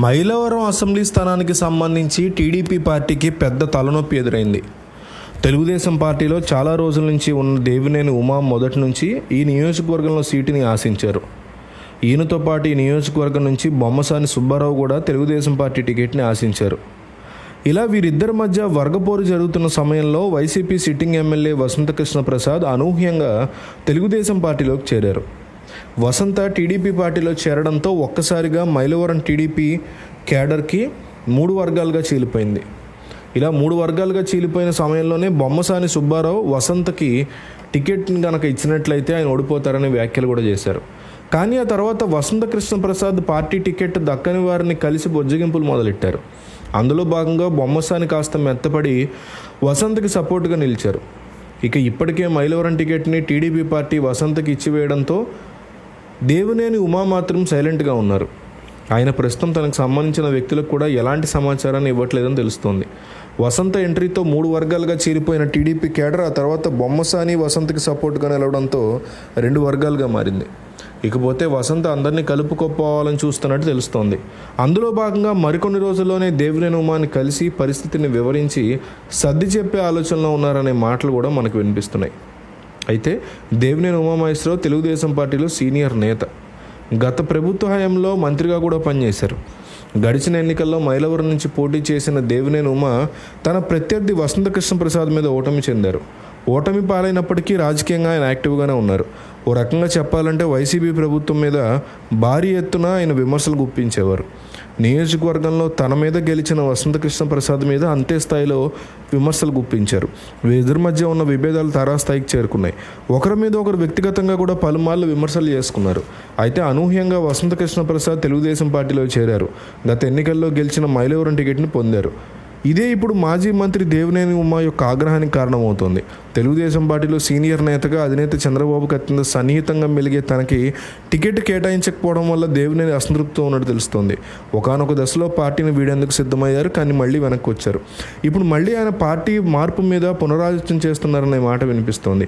Mylavaram assembly స్థానానికి సంబంధించి TDP పార్టీకి పెద్ద తలనొప్పి ఎదురైంది. తెలుగుదేశం పార్టీలో చాలా రోజుల నుంచి ఉన్న దేవినేని ఉమా మొదటి నుంచి ఈ నియోజకవర్గంలో సీటుని ఆశించారు. ఈయనతో పాటు ఈ నియోజకవర్గం నుంచి బొమ్మసాని సుబ్బారావు కూడా తెలుగుదేశం పార్టీ టికెట్ని ఆశించారు. ఇలా వీరిద్దరి మధ్య వర్గపోరు జరుగుతున్న సమయంలో YCP sitting MLA Vasantha Krishna Prasad అనూహ్యంగా తెలుగుదేశం పార్టీలోకి చేరారు. వసంత టీడీపీ పార్టీలో చేరడంతో ఒక్కసారిగా మైలవరం టీడీపీ క్యాడర్కి 3 వర్గాలుగా చీలిపోయింది. ఇలా 3 వర్గాలుగా చీలిపోయిన సమయంలోనే బొమ్మసాని సుబ్బారావు వసంతకి టికెట్ని కనుక ఇచ్చినట్లయితే ఆయన ఓడిపోతారనే వ్యాఖ్యలు కూడా చేశారు. కానీ ఆ తర్వాత వసంతకృష్ణ ప్రసాద్ పార్టీ టికెట్ దక్కని వారిని కలిసి బొజ్జగింపులు మొదలెట్టారు. అందులో భాగంగా బొమ్మసాని కాస్త మెత్తపడి వసంతకి సపోర్టుగా నిలిచారు. ఇక ఇప్పటికే మైలవరం టికెట్ని టీడీపీ పార్టీ వసంతకి ఇచ్చివేయడంతో దేవినేని ఉమా మాత్రం సైలెంట్గా ఉన్నారు. ఆయన ప్రస్తుతం తనకు సంబంధించిన వ్యక్తులకు కూడా ఎలాంటి సమాచారాన్ని ఇవ్వట్లేదని తెలుస్తోంది. వసంత ఎంట్రీతో 3 వర్గాలుగా చీలిపోయిన టీడీపీ కేడర్ ఆ తర్వాత బొమ్మసాని వసంతకి సపోర్ట్గా నిలవడంతో 2 వర్గాలుగా మారింది. ఇకపోతే వసంత అందరినీ కలుపుకోపోవాలని చూస్తున్నట్టు తెలుస్తోంది. అందులో భాగంగా మరికొన్ని రోజుల్లోనే దేవినేని ఉమాని కలిసి పరిస్థితిని వివరించి సర్ది చెప్పే ఆలోచనలో ఉన్నారనే మాటలు కూడా మనకు వినిపిస్తున్నాయి. అయితే దేవినేని ఉమామహేశ్వరరావు తెలుగుదేశం పార్టీలో సీనియర్ నేత. గత ప్రభుత్వ హయాంలో మంత్రిగా కూడా పనిచేశారు. గడిచిన ఎన్నికల్లో మైలవరం నుంచి పోటీ చేసిన దేవినేని ఉమా తన ప్రత్యర్థి వసంతకృష్ణ ప్రసాద్ మీద ఓటమి చెందారు. ఓటమి పాలైనప్పటికీ రాజకీయంగా ఆయన యాక్టివ్గానే ఉన్నారు. ఓ రకంగా చెప్పాలంటే వైసీపీ ప్రభుత్వం మీద భారీ ఎత్తున ఆయన విమర్శలు గుప్పించేవారు. నియోజకవర్గంలో తన మీద గెలిచిన వసంతకృష్ణ ప్రసాద్ మీద అంతే స్థాయిలో విమర్శలు గుప్పించారు. వీరిద్దరి మధ్య ఉన్న విభేదాలు తారాస్థాయికి చేరుకున్నాయి. ఒకరి మీద ఒకరు వ్యక్తిగతంగా కూడా పలుమార్లు విమర్శలు చేసుకున్నారు. అయితే అనూహ్యంగా వసంతకృష్ణ ప్రసాద్ తెలుగుదేశం పార్టీలో చేరారు. గత ఎన్నికల్లో గెలిచిన మైలవరం టికెట్ని పొందారు. ఇదే ఇప్పుడు మాజీ మంత్రి దేవినేని ఉమా యొక్క ఆగ్రహానికి కారణమవుతోంది. తెలుగుదేశం పార్టీలో సీనియర్ నేతగా అధినేత చంద్రబాబుకు అత్యంత సన్నిహితంగా మెలిగే తనకి టికెట్ కేటాయించకపోవడం వల్ల దేవినేని అసంతృప్తితో ఉన్నట్టు తెలుస్తోంది. ఒకానొక దశలో పార్టీని వీడేందుకు సిద్ధమయ్యారు, కానీ మళ్ళీ వెనక్కి వచ్చారు. ఇప్పుడు మళ్ళీ ఆయన పార్టీ మార్పు మీద పునరాలోచన చేస్తున్నారనే మాట వినిపిస్తోంది.